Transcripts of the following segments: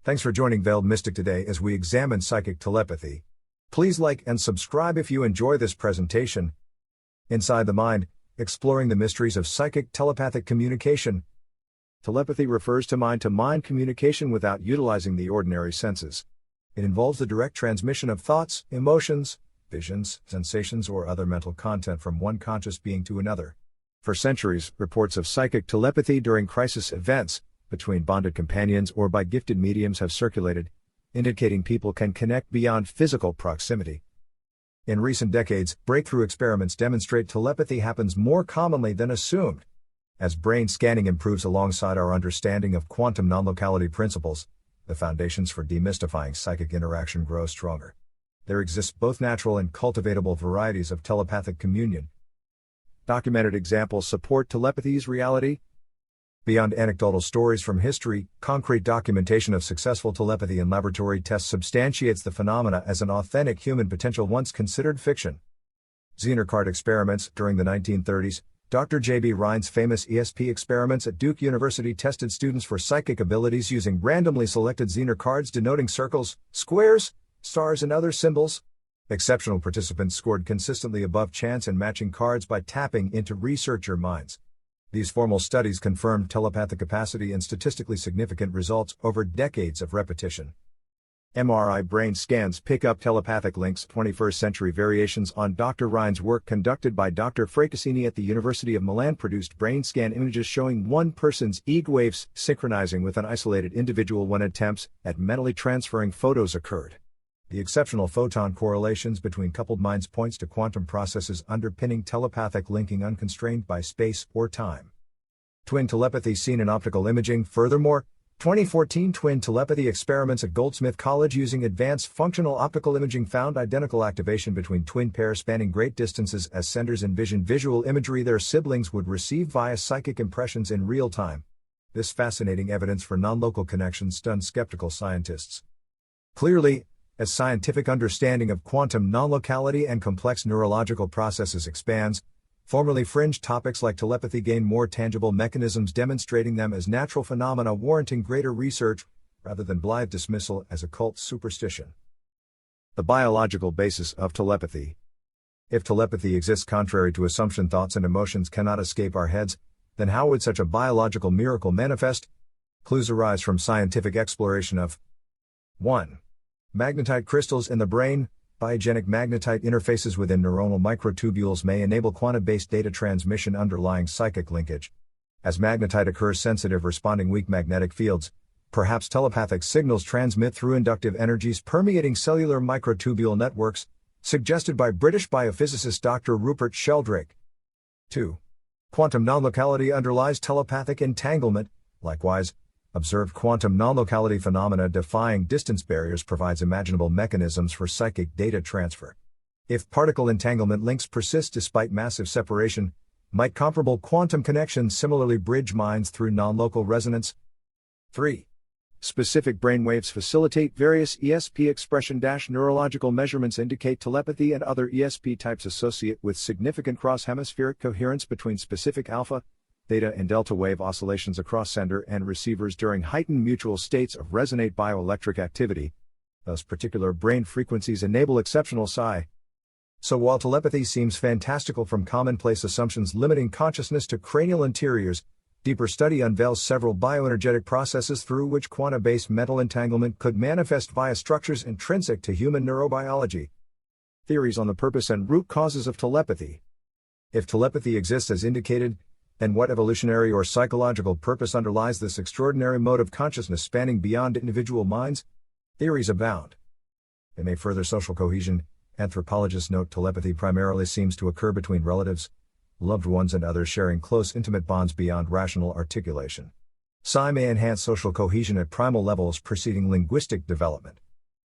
Thanks for joining Veiled Mystic today as we examine psychic telepathy. Please like and subscribe if you enjoy this presentation. Inside the Mind, exploring the mysteries of psychic telepathic communication. Telepathy refers to mind-to-mind communication without utilizing the ordinary senses. It involves the direct transmission of thoughts, emotions, visions, sensations, or other mental content from one conscious being to another. For centuries, reports of psychic telepathy during crisis events, between bonded companions or by gifted mediums have circulated, indicating people can connect beyond physical proximity. In recent decades, breakthrough experiments demonstrate telepathy happens more commonly than assumed. As brain scanning improves alongside our understanding of quantum non-locality principles, the foundations for demystifying psychic interaction grow stronger. There exist both natural and cultivatable varieties of telepathic communion. Documented examples support telepathy's reality. Beyond anecdotal stories from history, concrete documentation of successful telepathy in laboratory tests substantiates the phenomena as an authentic human potential once considered fiction. Zener card experiments. During the 1930s, Dr. J.B. Rhine's famous ESP experiments at Duke University tested students for psychic abilities using randomly selected Zener cards denoting circles, squares, stars, and other symbols. Exceptional participants scored consistently above chance and matching cards by tapping into researcher minds. These formal studies confirmed telepathic capacity and statistically significant results over decades of repetition. MRI brain scans pick up telepathic links. 21st century variations on Dr. Rhine's work conducted by Dr. Fracassini at the University of Milan produced brain scan images showing one person's ego waves synchronizing with an isolated individual when attempts at mentally transferring photos occurred. The exceptional photon correlations between coupled minds points to quantum processes underpinning telepathic linking unconstrained by space or time. Twin telepathy seen in optical imaging. Furthermore, 2014 twin telepathy experiments at Goldsmith College using advanced functional optical imaging found identical activation between twin pairs spanning great distances as senders envisioned visual imagery their siblings would receive via psychic impressions in real time. This fascinating evidence for non-local connections stunned skeptical scientists. Clearly, as scientific understanding of quantum non-locality and complex neurological processes expands, formerly fringe topics like telepathy gain more tangible mechanisms demonstrating them as natural phenomena warranting greater research, rather than blithe dismissal as occult superstition. The biological basis of telepathy. If telepathy exists contrary to assumption, thoughts and emotions cannot escape our heads, then how would such a biological miracle manifest? Clues arise from scientific exploration of 1. Magnetite crystals in the brain. Biogenic magnetite interfaces within neuronal microtubules may enable quantum-based data transmission underlying psychic linkage. As magnetite occurs sensitive responding weak magnetic fields, perhaps telepathic signals transmit through inductive energies permeating cellular microtubule networks, suggested by British biophysicist Dr. Rupert Sheldrake. 2. Quantum non-locality underlies telepathic entanglement. Likewise, observed quantum non-locality phenomena defying distance barriers provides imaginable mechanisms for psychic data transfer. If particle entanglement links persist despite massive separation, might comparable quantum connections similarly bridge minds through non-local resonance? 3. Specific brainwaves facilitate various ESP expression. Neurological measurements indicate telepathy and other ESP types associate with significant cross-hemispheric coherence between specific alpha, theta and delta wave oscillations across sender and receivers during heightened mutual states of resonate bioelectric activity. Thus particular brain frequencies enable exceptional psi. So while telepathy seems fantastical from commonplace assumptions limiting consciousness to cranial interiors, deeper study unveils several bioenergetic processes through which quantum-based mental entanglement could manifest via structures intrinsic to human neurobiology. Theories on the purpose and root causes of telepathy. If telepathy exists as indicated, then what evolutionary or psychological purpose underlies this extraordinary mode of consciousness spanning beyond individual minds? Theories abound. They may further social cohesion. Anthropologists note telepathy primarily seems to occur between relatives, loved ones and others sharing close intimate bonds beyond rational articulation. Psi may enhance social cohesion at primal levels preceding linguistic development.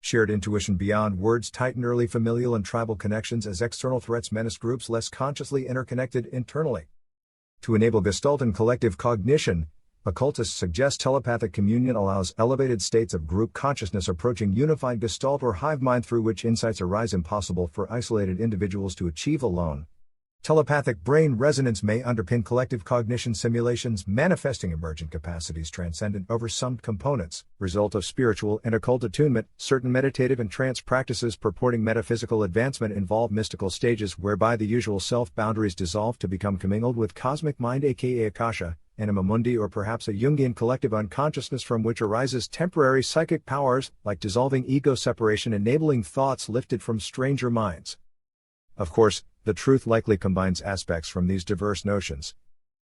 Shared intuition beyond words tighten early familial and tribal connections as external threats menace groups less consciously interconnected internally. To enable Gestalt and collective cognition, occultists suggest telepathic communion allows elevated states of group consciousness approaching unified Gestalt or hive mind through which insights arise impossible for isolated individuals to achieve alone. Telepathic brain resonance may underpin collective cognition simulations manifesting emergent capacities transcendent over some components, result of spiritual and occult attunement. Certain meditative and trance practices purporting metaphysical advancement involve mystical stages whereby the usual self boundaries dissolve to become commingled with cosmic mind, aka Akasha, anima mundi, or perhaps a Jungian collective unconsciousness from which arises temporary psychic powers, like dissolving ego separation, enabling thoughts lifted from stranger minds. Of course, the truth likely combines aspects from these diverse notions.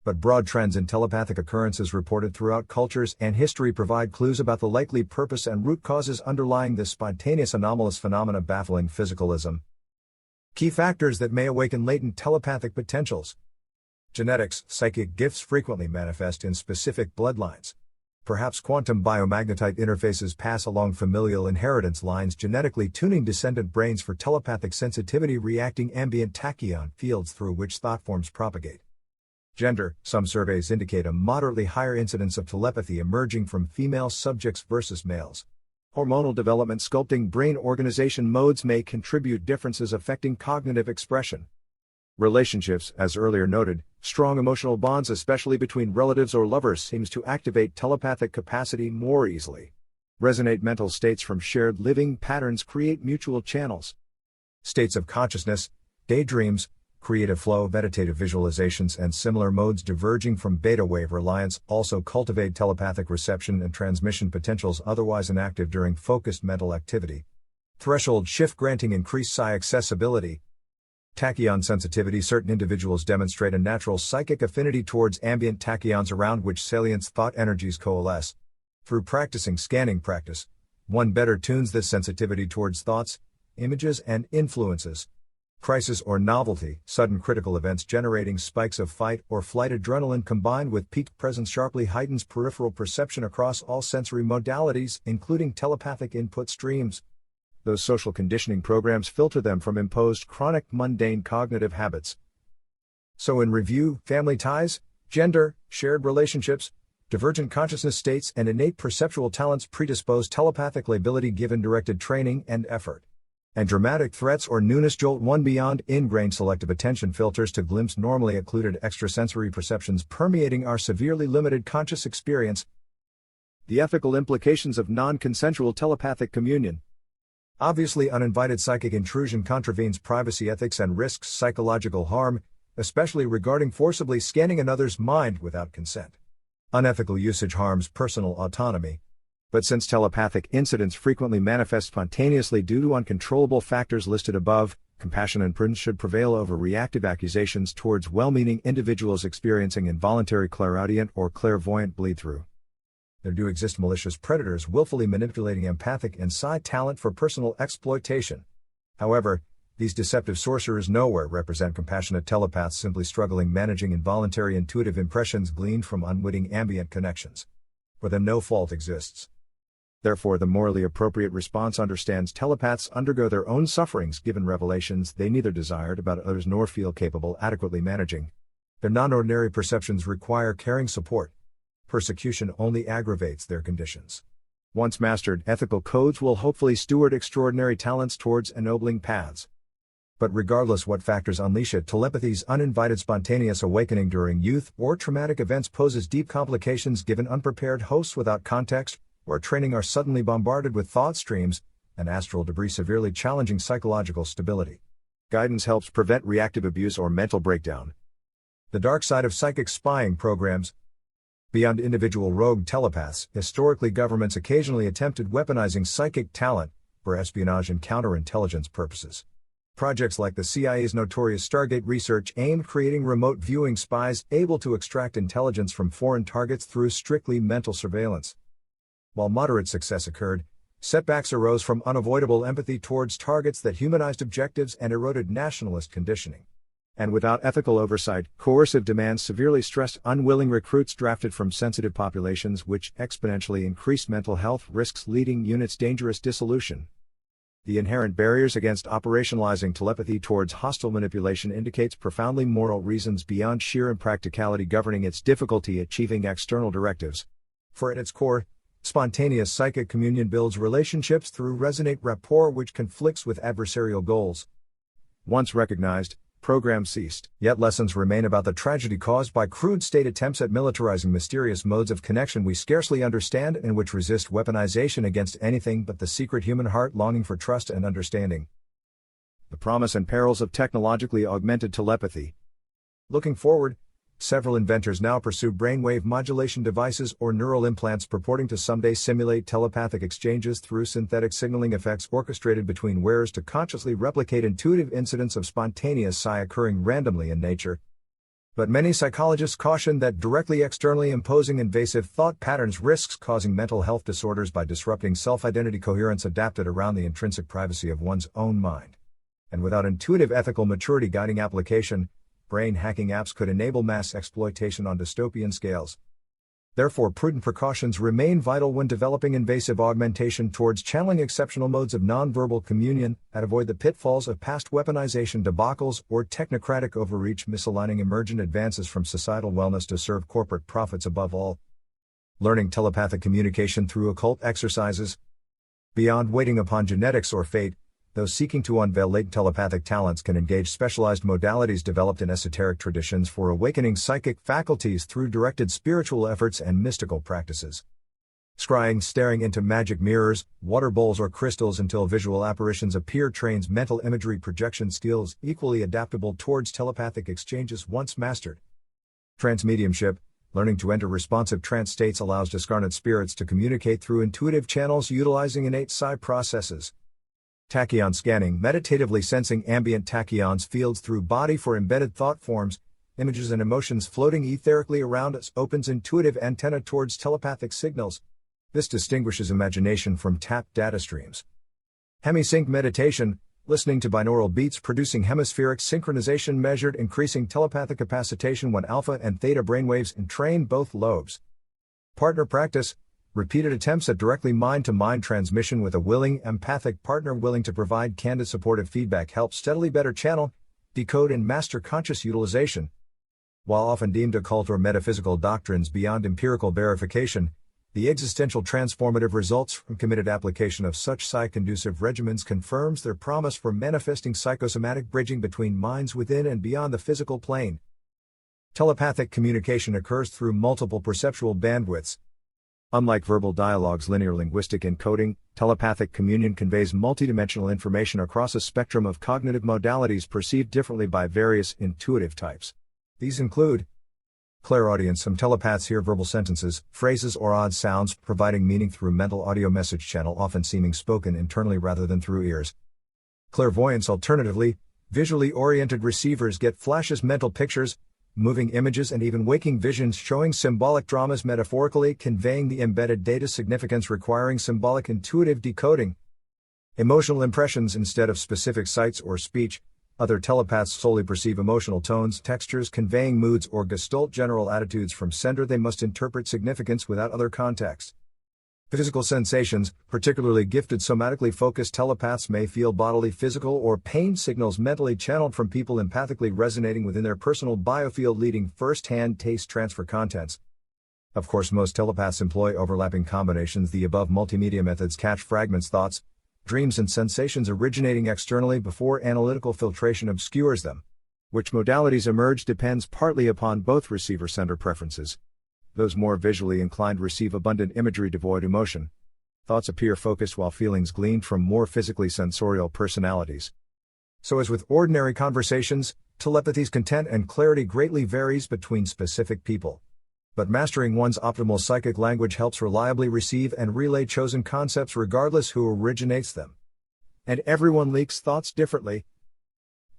But broad trends in telepathic occurrences reported throughout cultures and history provide clues about the likely purpose and root causes underlying this spontaneous anomalous phenomena baffling physicalism. Key factors that may awaken latent telepathic potentials. Genetics. Psychic gifts frequently manifest in specific bloodlines. Perhaps quantum biomagnetite interfaces pass along familial inheritance lines, genetically tuning descendant brains for telepathic sensitivity, reacting ambient tachyon fields through which thought forms propagate. Gender. Some surveys indicate a moderately higher incidence of telepathy emerging from female subjects versus males. Hormonal development. Sculpting brain organization modes may contribute differences affecting cognitive expression. Relationships. As earlier noted, strong emotional bonds, especially between relatives or lovers, seems to activate telepathic capacity more easily. Resonate. Mental states from shared living patterns create mutual channels. States of consciousness, daydreams, creative flow, meditative visualizations, and similar modes diverging from beta wave reliance also cultivate telepathic reception and transmission potentials otherwise inactive during focused mental activity. Threshold shift granting increased psi accessibility. Tachyon sensitivity. Certain individuals demonstrate a natural psychic affinity towards ambient tachyons around which salience thought energies coalesce. Through practicing scanning practice, one better tunes this sensitivity towards thoughts, images, and influences. Crisis or novelty. Sudden critical events generating spikes of fight or flight adrenaline combined with peaked presence sharply heightens peripheral perception across all sensory modalities, including telepathic input streams. Those social conditioning programs filter them from imposed chronic mundane cognitive habits. So in review, family ties, gender, shared relationships, divergent consciousness states, and innate perceptual talents predispose telepathic ability given directed training and effort. And dramatic threats or newness jolt one beyond ingrained selective attention filters to glimpse normally occluded extrasensory perceptions permeating our severely limited conscious experience. The ethical implications of non-consensual telepathic communion. Obviously, uninvited psychic intrusion contravenes privacy ethics and risks psychological harm, especially regarding forcibly scanning another's mind without consent. Unethical usage harms personal autonomy. But since telepathic incidents frequently manifest spontaneously due to uncontrollable factors listed above, compassion and prudence should prevail over reactive accusations towards well-meaning individuals experiencing involuntary clairaudient or clairvoyant bleed-through. There do exist malicious predators willfully manipulating empathic and psi talent for personal exploitation. However, these deceptive sorcerers nowhere represent compassionate telepaths simply struggling managing involuntary intuitive impressions gleaned from unwitting ambient connections. For them no fault exists. Therefore the morally appropriate response understands telepaths undergo their own sufferings given revelations they neither desired about others nor feel capable adequately managing. Their non-ordinary perceptions require caring support. Persecution only aggravates their conditions. Once mastered, ethical codes will hopefully steward extraordinary talents towards ennobling paths. But regardless what factors unleash it, telepathy's uninvited spontaneous awakening during youth or traumatic events poses deep complications given unprepared hosts without context, or training are suddenly bombarded with thought streams, and astral debris severely challenging psychological stability. Guidance helps prevent reactive abuse or mental breakdown. The dark side of psychic spying programs. Beyond individual rogue telepaths, historically governments occasionally attempted weaponizing psychic talent for espionage and counterintelligence purposes. Projects like the CIA's notorious Stargate research aimed creating remote viewing spies able to extract intelligence from foreign targets through strictly mental surveillance. While moderate success occurred, setbacks arose from unavoidable empathy towards targets that humanized objectives and eroded nationalist conditioning. And without ethical oversight, coercive demands severely stressed unwilling recruits drafted from sensitive populations, which exponentially increased mental health risks, leading units dangerous dissolution. The inherent barriers against operationalizing telepathy towards hostile manipulation indicates profoundly moral reasons beyond sheer impracticality governing its difficulty achieving external directives. For at its core, spontaneous psychic communion builds relationships through resonate rapport which conflicts with adversarial goals. Once recognized, program ceased. Yet lessons remain about the tragedy caused by crude state attempts at militarizing mysterious modes of connection we scarcely understand and which resist weaponization against anything but the secret human heart longing for trust and understanding. The promise and perils of technologically augmented telepathy. Looking forward, several inventors now pursue brainwave modulation devices or neural implants purporting to someday simulate telepathic exchanges through synthetic signaling effects orchestrated between wearers to consciously replicate intuitive incidents of spontaneous psi occurring randomly in nature. But many psychologists caution that directly externally imposing invasive thought patterns risks causing mental health disorders by disrupting self-identity coherence adapted around the intrinsic privacy of one's own mind. And without intuitive ethical maturity guiding application, brain hacking apps could enable mass exploitation on dystopian scales. Therefore, prudent precautions remain vital when developing invasive augmentation towards channeling exceptional modes of nonverbal communion, and avoid the pitfalls of past weaponization debacles or technocratic overreach misaligning emergent advances from societal wellness to serve corporate profits above all. Learning telepathic communication through occult exercises. Beyond waiting upon genetics or fate, those seeking to unveil latent telepathic talents can engage specialized modalities developed in esoteric traditions for awakening psychic faculties through directed spiritual efforts and mystical practices. Scrying, staring into magic mirrors, water bowls or crystals until visual apparitions appear trains mental imagery projection skills equally adaptable towards telepathic exchanges once mastered. Transmediumship. Learning to enter responsive trance states allows discarnate spirits to communicate through intuitive channels utilizing innate psi processes. Tachyon scanning, meditatively sensing ambient tachyons fields through body for embedded thought forms, images and emotions floating etherically around us opens intuitive antenna towards telepathic signals. This distinguishes imagination from tapped data streams. Hemisync meditation, listening to binaural beats producing hemispheric synchronization measured increasing telepathic capacitation when alpha and theta brainwaves entrain both lobes. Partner practice. Repeated attempts at directly mind-to-mind transmission with a willing, empathic partner willing to provide candid supportive feedback help steadily better channel, decode and master conscious utilization. While often deemed occult or metaphysical doctrines beyond empirical verification, the existential transformative results from committed application of such psi-conducive regimens confirms their promise for manifesting psychosomatic bridging between minds within and beyond the physical plane. Telepathic communication occurs through multiple perceptual bandwidths. Unlike verbal dialogue's linear linguistic encoding, telepathic communion conveys multidimensional information across a spectrum of cognitive modalities perceived differently by various intuitive types. These include clairaudience. Some telepaths hear verbal sentences, phrases or odd sounds, providing meaning through mental audio message channel often seeming spoken internally rather than through ears. Clairvoyance. Alternatively, visually oriented receivers get flashes, mental pictures, moving images and even waking visions showing symbolic dramas metaphorically conveying the embedded data significance requiring symbolic intuitive decoding. Emotional impressions instead of specific sights or speech. Other telepaths solely perceive emotional tones, textures conveying moods or gestalt general attitudes from sender. They must interpret significance without other context. Physical sensations, particularly gifted somatically focused telepaths may feel bodily physical or pain signals mentally channeled from people empathically resonating within their personal biofield leading first-hand taste transfer contents. Of course, most telepaths employ overlapping combinations. The above multimedia methods catch fragments, thoughts, dreams and sensations originating externally before analytical filtration obscures them. Which modalities emerge depends partly upon both receiver-sender preferences. Those more visually inclined receive abundant imagery devoid emotion. Thoughts appear focused while feelings gleaned from more physically sensorial personalities. So as with ordinary conversations, telepathy's content and clarity greatly varies between specific people. But mastering one's optimal psychic language helps reliably receive and relay chosen concepts regardless who originates them. And everyone leaks thoughts differently.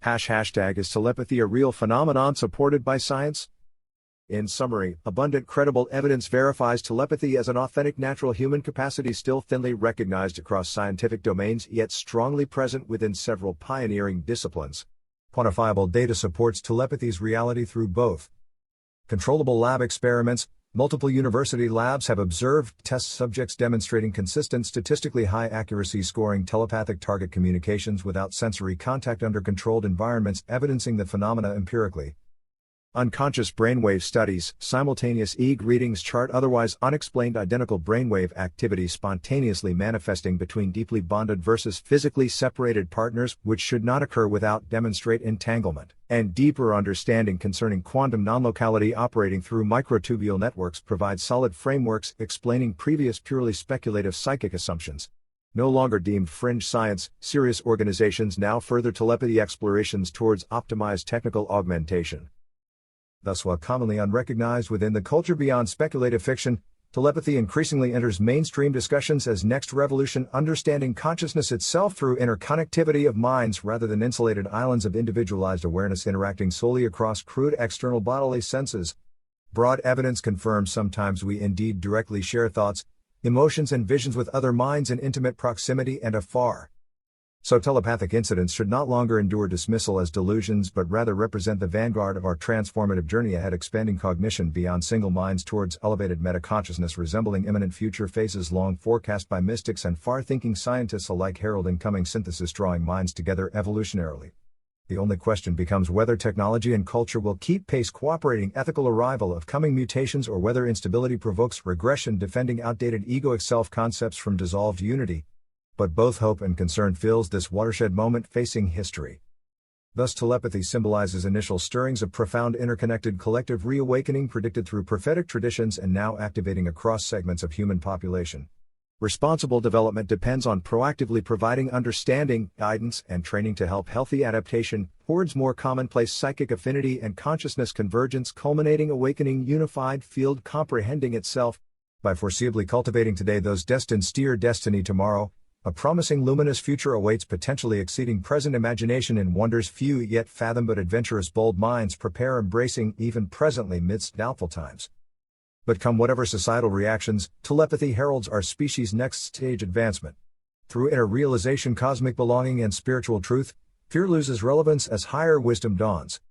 Hashtag is telepathy a real phenomenon supported by science? In summary, abundant credible evidence verifies telepathy as an authentic natural human capacity still thinly recognized across scientific domains yet strongly present within several pioneering disciplines. Quantifiable data supports telepathy's reality through both controllable lab experiments. Multiple university labs have observed test subjects demonstrating consistent statistically high accuracy scoring telepathic target communications without sensory contact under controlled environments, evidencing the phenomena empirically. Unconscious brainwave studies, simultaneous EEG readings chart otherwise unexplained identical brainwave activity spontaneously manifesting between deeply bonded versus physically separated partners, which should not occur without demonstrate entanglement, and deeper understanding concerning quantum non-locality operating through microtubule networks provide solid frameworks explaining previous purely speculative psychic assumptions. No longer deemed fringe science, serious organizations now further telepathy explorations towards optimized technical augmentation. Thus, while commonly unrecognized within the culture beyond speculative fiction, telepathy increasingly enters mainstream discussions as next revolution understanding consciousness itself through interconnectivity of minds rather than insulated islands of individualized awareness interacting solely across crude external bodily senses. Broad evidence confirms sometimes we indeed directly share thoughts, emotions and visions with other minds in intimate proximity and afar. So telepathic incidents should not longer endure dismissal as delusions but rather represent the vanguard of our transformative journey ahead, expanding cognition beyond single minds towards elevated metaconsciousness resembling imminent future phases long forecast by mystics and far-thinking scientists alike heralding coming synthesis drawing minds together evolutionarily. The only question becomes whether technology and culture will keep pace cooperating ethical arrival of coming mutations or whether instability provokes regression defending outdated egoic self-concepts from dissolved unity. But both hope and concern fills this watershed moment facing history. Thus telepathy symbolizes initial stirrings of profound interconnected collective reawakening predicted through prophetic traditions and now activating across segments of human population. Responsible development depends on proactively providing understanding, guidance, and training to help healthy adaptation towards more commonplace psychic affinity and consciousness convergence culminating awakening unified field comprehending itself. By foreseeably cultivating today those destined steer destiny tomorrow, a promising luminous future awaits potentially exceeding present imagination in wonders few yet fathom but adventurous bold minds prepare embracing even presently midst doubtful times. But come whatever societal reactions, telepathy heralds our species' next stage advancement. Through inner realization cosmic belonging and spiritual truth, fear loses relevance as higher wisdom dawns.